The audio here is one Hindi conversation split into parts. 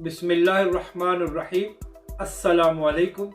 बिस्मिल्लाहिर्रहमानिर्रहीम। अस्सलामुअलैकुम।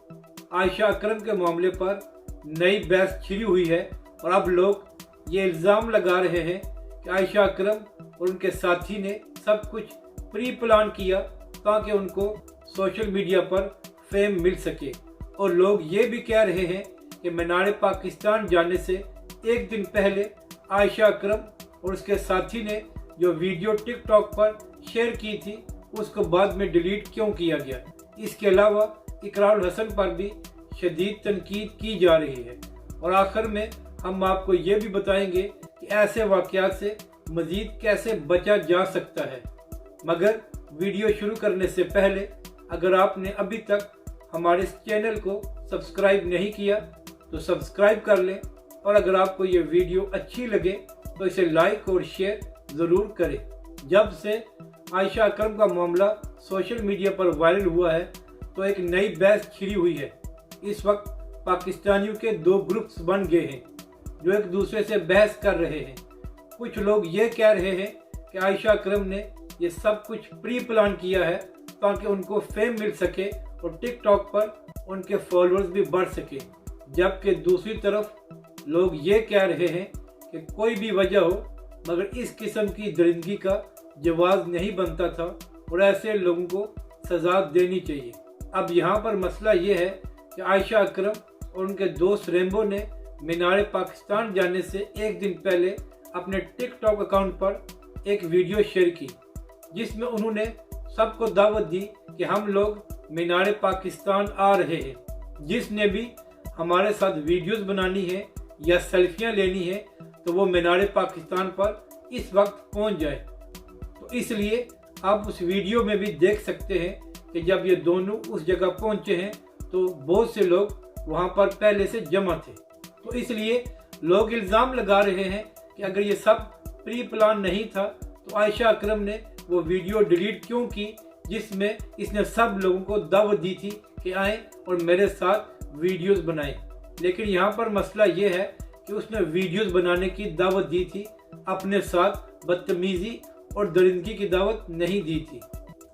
आयशा अकरम के मामले पर नई बहस छिड़ी हुई है और अब लोग ये इल्ज़ाम लगा रहे हैं कि आयशा अकरम और उनके साथी ने सब कुछ प्री प्लान किया ताकि उनको सोशल मीडिया पर फेम मिल सके। और लोग ये भी कह रहे हैं कि मीनार पाकिस्तान जाने से एक दिन पहले आयशा अकरम और उसके साथी ने जो वीडियो टिकटॉक पर शेयर की थी उसको बाद में डिलीट क्यों किया गया। इसके अलावा इकरारुल हसन पर भी शदीद तनकीद की जा रही है। और आखिर में हम आपको ये भी बताएंगे कि ऐसे वाक़यात से मज़ीद कैसे बचा जा सकता है। मगर वीडियो शुरू करने से पहले अगर आपने अभी तक हमारे इस चैनल को सब्सक्राइब नहीं किया तो सब्सक्राइब कर लें, और अगर आपको ये वीडियो अच्छी लगे तो इसे लाइक और शेयर ज़रूर करें। जब से आयशा अकरम का मामला सोशल मीडिया पर वायरल हुआ है तो एक नई बहस छिड़ी हुई है। इस वक्त पाकिस्तानियों के दो ग्रुप्स बन गए हैं जो एक दूसरे से बहस कर रहे हैं। कुछ लोग ये कह रहे हैं कि आयशा अकरम ने ये सब कुछ प्री प्लान किया है ताकि उनको फेम मिल सके और टिकटॉक पर उनके फॉलोअर्स भी बढ़ सके, जबकि दूसरी तरफ लोग ये कह रहे हैं कि कोई भी वजह हो मगर इस किस्म की दरिंदगी का जवाब नहीं बनता था और ऐसे लोगों को सजा देनी चाहिए। अब यहाँ पर मसला ये है कि आयशा अकरम और उनके दोस्त रेम्बो ने मीनार पाकिस्तान जाने से एक दिन पहले अपने टिकटॉक अकाउंट पर एक वीडियो शेयर की जिसमें उन्होंने सबको दावत दी कि हम लोग मीनार पाकिस्तान आ रहे हैं। जिसने भी हमारे साथ वीडियोस बनानी है या सेल्फियां लेनी है तो वो मीनार पाकिस्तान पर इस वक्त पहुंच जाए। तो इसलिए आप उस वीडियो में भी देख सकते हैं कि जब ये दोनों उस जगह पहुंचे हैं तो बहुत से लोग वहां पर पहले से जमा थे। तो इसलिए लोग इल्ज़ाम लगा रहे हैं कि अगर ये सब प्री प्लान नहीं था तो आयशा अकरम ने वो वीडियो डिलीट क्यों की जिसमें इसने सब लोगों को दावत दी थी कि आए और मेरे साथ वीडियोस बनाएं। लेकिन यहाँ पर मसला ये है कि उसने वीडियोस बनाने की दावत दी थी, अपने साथ बदतमीजी और दरिंदगी की दावत नहीं दी थी।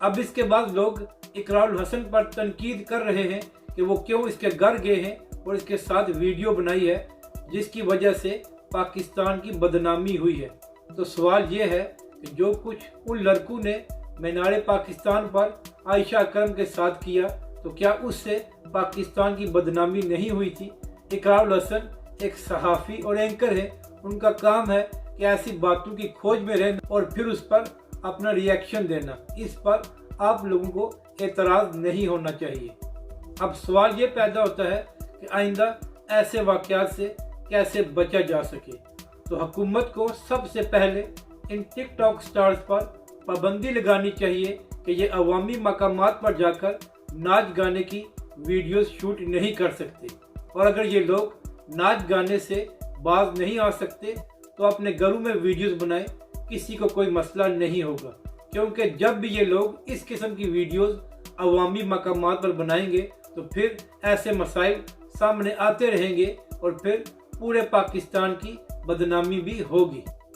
अब इसके बाद लोग इकरारुल हसन पर तनकीद कर रहे हैं कि वो क्यों इसके घर गए हैं और इसके साथ वीडियो बनाई है जिसकी वजह से पाकिस्तान की बदनामी हुई है। तो सवाल ये है कि जो कुछ उन लड़कों ने मीनार पाकिस्तान पर आयशा अकरम के साथ किया तो क्या उससे पाकिस्तान की बदनामी नहीं हुई थी। इकरारुल हसन एक सहाफ़ी और एंकर है, उनका काम है कि ऐसी बातों की खोज में रहना और फिर उस पर अपना रिएक्शन देना। इस पर आप लोगों को एतराज़ नहीं होना चाहिए। अब सवाल ये पैदा होता है कि आइंदा ऐसे वाक़यात से कैसे बचा जा सके। तो हुकूमत को सबसे पहले इन टिकटॉक स्टार्स पर पाबंदी लगानी चाहिए कि ये अवामी मकामात पर जाकर नाच गाने की वीडियोस शूट नहीं कर सकते। और अगर ये लोग नाच गाने से बाज नहीं आ सकते तो अपने घरों में वीडियोस बनाएं, किसी को कोई मसला नहीं होगा। क्योंकि जब भी ये लोग इस किस्म की वीडियोस अवामी मकामात पर बनाएंगे तो फिर ऐसे मसाइल सामने आते रहेंगे और फिर पूरे पाकिस्तान की बदनामी भी होगी।